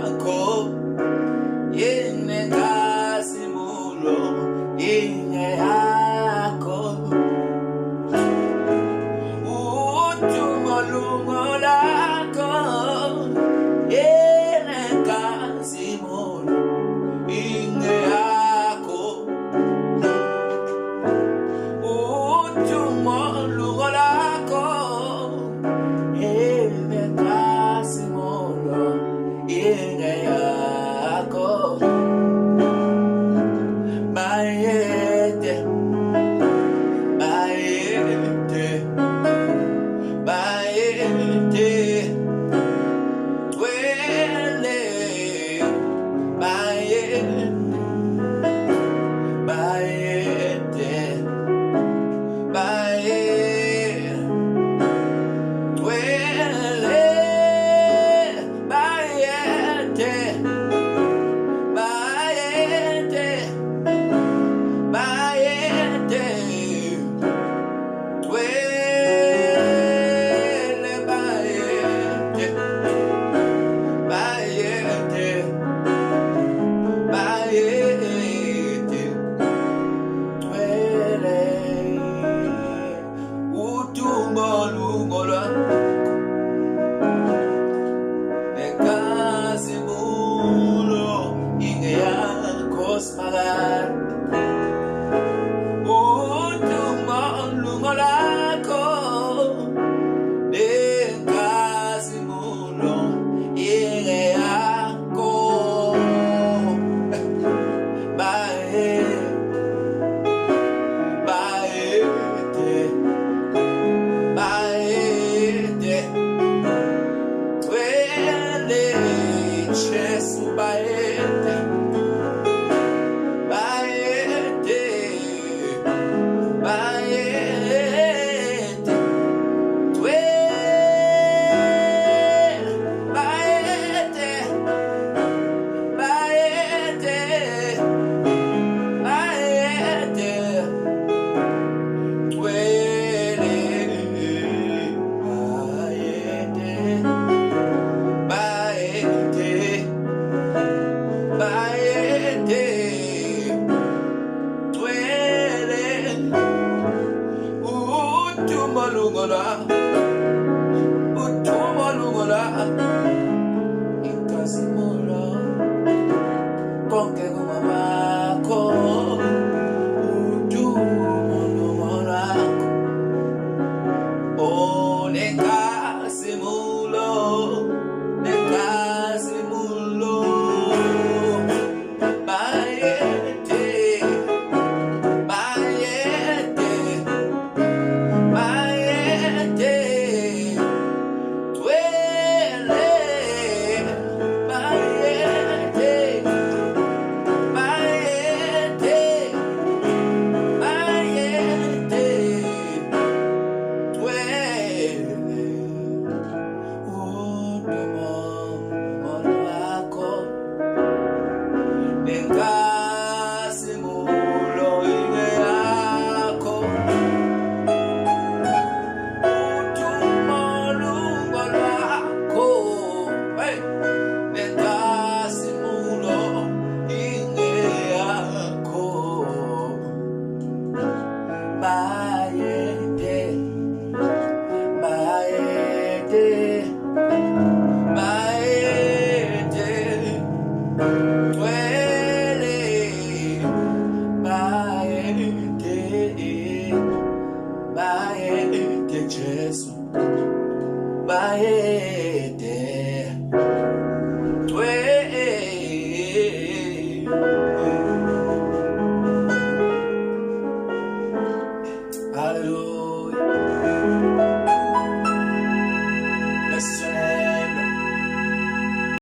yakho yene kasimulo yine yakho utumo lungo lakho yene kasimulo yine yakho utumo lungo lakho yene kasimulo yine yakho bayete bayete bayete twele bayete bayete bayete twele bayete bayete bayete twele bayete bayete bayete twele utumbo lungola nekasimulo ingeyakho smagar utumbo lungo lakho nekasimulo ingeyakho bayete bayete twele Jesu bayete bayete bayete twele bayete bayete bayete twele bayete bayete twele utumbo lungola ikasimulo konke kumamako utumbo lungola oh nekasimulo nekasimulo bayete bayete bayete twele bayete bayete bayete twele utumo lakho